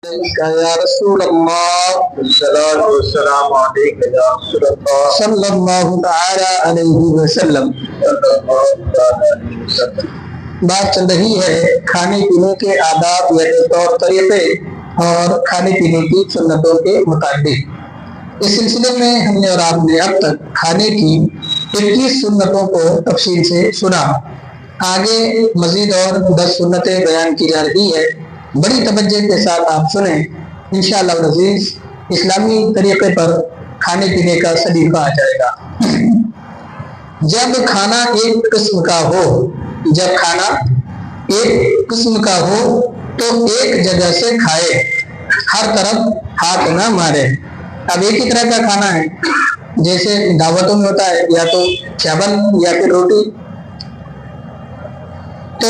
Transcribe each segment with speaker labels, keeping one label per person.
Speaker 1: یا رسول اللہ السلام علیکم یا رسول اللہ صلی اللہ تعالی علیہ وسلم۔ بات چل رہی ہے کھانے پینے کے آداب یعنی طور طریقے اور کھانے پینے کی سنتوں کے متعلق۔ اس سلسلے میں ہم نے اور آپ نے اب تک کھانے کی 21 سنتوں کو تفصیل سے سنا۔ آگے مزید اور 10 سنتیں بیان کی جا رہی ہے، بڑی توجہ کے ساتھ آپ سنیں، انشاءاللہ العزیز اسلامی طریقے پر کھانے پینے کا سلیقہ آ جائے گا۔ جب کھانا ایک قسم کا ہو تو ایک جگہ سے کھائے، ہر طرف ہاتھ نہ مارے۔ اب ایک ہی طرح کا کھانا ہے، جیسے دعوتوں میں ہوتا ہے یا تو چاول یا پھر روٹی، تو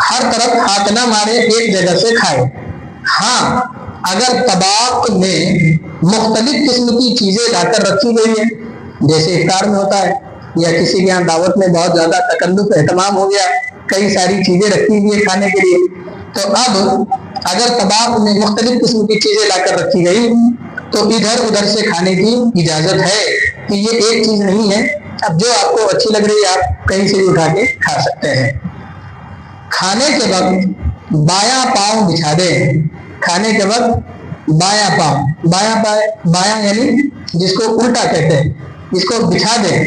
Speaker 1: ہر طرف ہاتھ نہ مارے، ایک جگہ سے کھائے۔ ہاں، اگر طباق میں مختلف قسم کی چیزیں لا کر رکھی گئی ہیں، جیسے افطار میں ہوتا ہے یا کسی کے یہاں دعوت میں بہت زیادہ تکلف اہتمام ہو گیا، کئی ساری چیزیں رکھی ہوئی ہیں کھانے کے لیے، تو اب اگر طباق میں مختلف قسم کی چیزیں لا کر رکھی گئی تو ادھر ادھر سے کھانے کی اجازت ہے کہ یہ ایک چیز نہیں ہے، اب جو آپ کو اچھی لگ رہی ہے آپ کہیں سے اٹھا کے کھا سکتے ہیں۔ کھانے کے وقت بایاں پاؤں بچھا دیں۔ کھانے کے وقت بایاں یعنی جس کو الٹا کہتے ہیں، اس کو بچھا دیں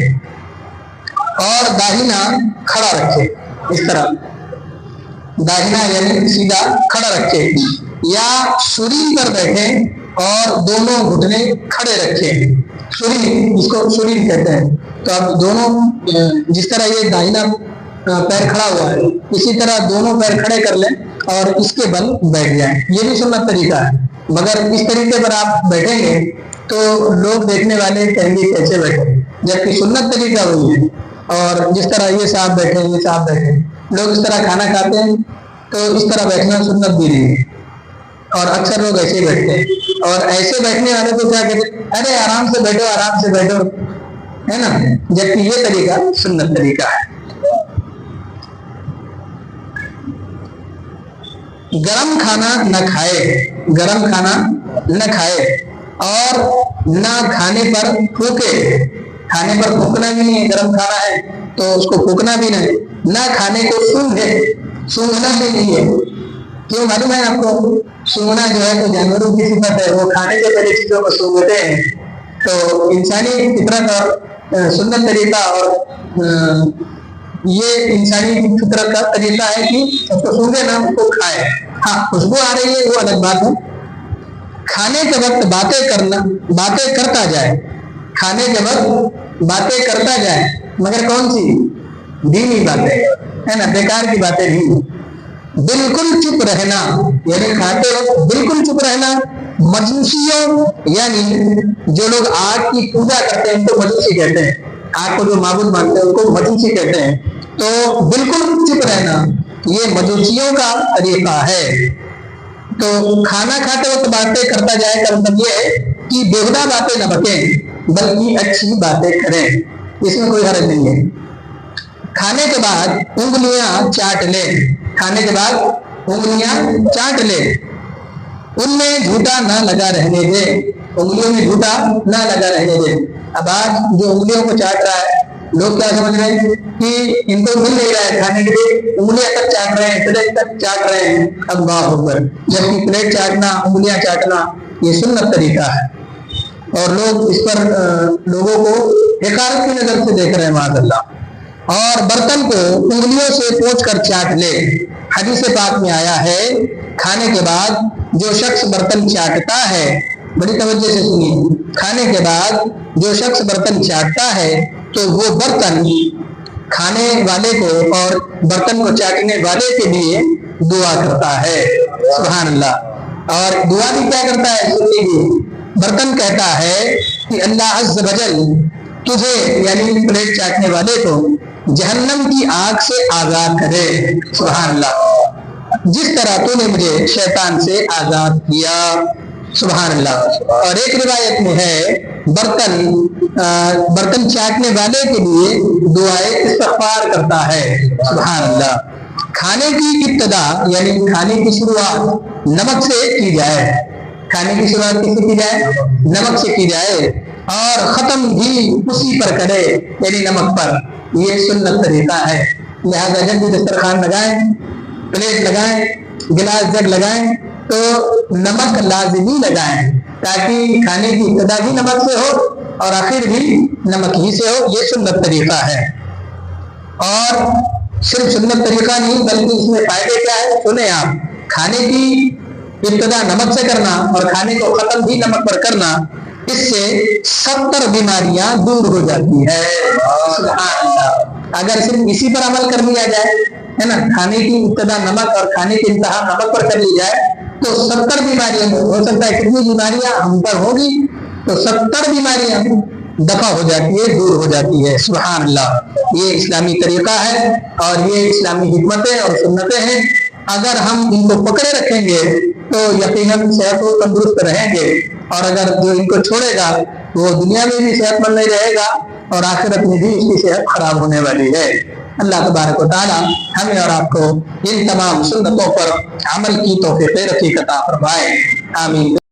Speaker 1: اور داہنا کھڑا رکھے، اس طرح داہنا یعنی سیدھا کھڑا رکھے، یا سوری پر بیٹھے اور دونوں گھٹنے کھڑے رکھے۔ سوری، جس کو سوری کہتے ہیں، تو اب دونوں جس طرح یہ داہنا پیر کھڑا ہوا ہے، اسی طرح دونوں پیر کھڑے کر لیں اور اس کے بل بیٹھ جائیں۔ یہ بھی سنت طریقہ ہے، مگر اس طریقے پر آپ بیٹھیں گے تو لوگ دیکھنے والے کہیں گے کیسے بیٹھے، جبکہ سنت طریقہ وہی ہے۔ اور جس طرح یہ صاحب بیٹھے، یہ صاحب بیٹھے، لوگ اس طرح کھانا کھاتے ہیں تو اس طرح بیٹھنا سنت بھی نہیں ہے، اور اکثر لوگ ایسے ہی بیٹھتے ہیں۔ اور ایسے بیٹھنے والے کو کیا کہتے ہیں؟ ارے آرام سے بیٹھو، آرام سے بیٹھو، ہے نا، جبکہ یہ طریقہ سنت طریقہ ہے۔ گرم کھانا نہ کھائے اور نہ کھانے پر پھونکے۔ کھانے پر پھونکنا بھی نہیں ہے، گرم کھانا ہے تو اس کو پھونکنا بھی نہیں، نہ کھانے کو سونگنا بھی نہیں ہے۔ کیوں معلوم ہے آپ کو؟ سونگنا جو ہے تو جانوروں کی صفت ہے، وہ کھانے سے پہلے چیزوں کو سونگتے ہیں، تو انسانی فطرت اور سنت طریقہ اور یہ انسانی فطرت کا طریقہ ہے کہ اس کو سونگے نہ، اس کو کھائے۔ ہاں، خوشبو آ رہی ہے وہ الگ بات ہے۔ کھانے کے وقت باتیں کرتا جائے، کھانے کے وقت باتیں کرتا جائے، مگر کون سی؟ دینی باتیں، ہے نا، بیکار کی باتیں نہیں۔ بالکل چپ رہنا، یعنی کھاتے وقت بالکل چپ رہنا۔ مجوسیوں یعنی جو لوگ آگ کی پوجا کرتے ہیں ان کو مجوسی کہتے ہیں، آگ کو جو معبود مانتے ہیں ان کو مجوسی کہتے ہیں، تو بالکل چپ رہنا یہ مجوسیوں کا طریقہ ہے۔ تو کھانا کھاتے وقت باتیں کرتا جائے کا مطلب یہ ہے کہ بےہودہ باتیں نہ بکیں بلکہ اچھی باتیں کریں، اس میں کوئی حرج نہیں ہے۔ کھانے کے بعد انگلیاں چاٹ لے، ان میں جھوٹا نہ لگا رہنے دے، انگلیوں میں جھوٹا نہ لگا رہنے دے۔ اب آج جو انگلیوں کو چاٹ رہا ہے، لوگ کیا سمجھ رہے ہیں کہ ان کو مل نہیں رہا ہے کھانے کے لیے، انگلیاں تک چاٹ رہے ہیں، پلیٹ تک چاٹ رہے ہیں، اللہ اکبر، جبکہ پلیٹ چاٹنا، انگلیاں چاٹنا یہ سنت طریقہ ہے، اور لوگ اس پر لوگوں کو حقارت کی نظر سے دیکھ رہے ہیں، معاذ اللہ۔ اور برتن کو انگلیوں سے پوچھ کر چاٹ لے۔ حدیث پاک میں آیا ہے کھانے کے بعد جو شخص برتن چاٹتا ہے، بڑی توجہ سے سنیے، کھانے کے بعد جو شخص برتن چاٹتا ہے تو وہ برتن کھانے والے کو اور برتن کو چاٹنے والے کے لیے دعا کرتا ہے، سبحان اللہ۔ اور دعا بھی کیا کرتا ہے؟ سن لیجیے، برتن کہتا ہے کہ اللہ عز و جل تجھے یعنی پلیٹ چاٹنے والے کو جہنم کی آگ سے آزاد کرے، سبحان اللہ، جس طرح تو نے مجھے شیطان سے آزاد کیا، سبحان اللہ۔ اور ایک روایت میں ہے برتن چاٹنے والے کے لیے دعائے استغفار کرتا ہے، سبحان اللہ۔ کھانے کی ابتدا یعنی کھانے کی شروعات نمک سے کی جائے, کھانے کی شروعات کس سے کی جائے, نمک سے کی جائے, اور ختم بھی اسی پر کرے یعنی نمک پر. یہ سنت طریقہ ہے. لہذا جب بھی دسترخوان لگائیں, پلیٹ لگائیں, گلاس جگ لگائیں تو نمک لازمی لگائیں, تاکہ کھانے کی ابتدا بھی نمک سے ہو اور آخر بھی نمک ہی سے ہو. یہ سنت طریقہ ہے. اور صرف سنت طریقہ نہیں بلکہ اس میں فائدے کیا ہے سنیں آپ. کھانے کی ابتدا نمک سے کرنا اور کھانے کو ختم بھی نمک پر کرنا, اس سے 70 بیماریاں دور ہو جاتی ہے. اگر صرف اسی پر عمل کر لیا جائے ہے نا, کھانے کی ابتدا نمک اور کھانے کی انتہا نمک پر کر لی جائے تو 70 بیماریاں, ہو سکتا ہے کتنی بیماریاں ہم پر ہوگی تو 70 بیماریاں دفع ہو جاتی ہے, دور ہو جاتی ہے. سبحان اللہ. یہ اسلامی طریقہ ہے اور یہ اسلامی حکمتیں اور سنتیں ہیں. اگر ہم ان کو پکڑے رکھیں گے تو یقیناً صحت و تندرست رہیں گے, اور اگر جو ان کو چھوڑے گا وہ دنیا میں بھی صحت مند نہیں رہے گا اور آخرت میں بھی اس کی صحت خراب ہونے والی ہے. اللہ تبارک و تعالی ہمیں اور آپ کو ان تمام سنتوں پر عمل کی توفیق عطا فرمائے. آمین.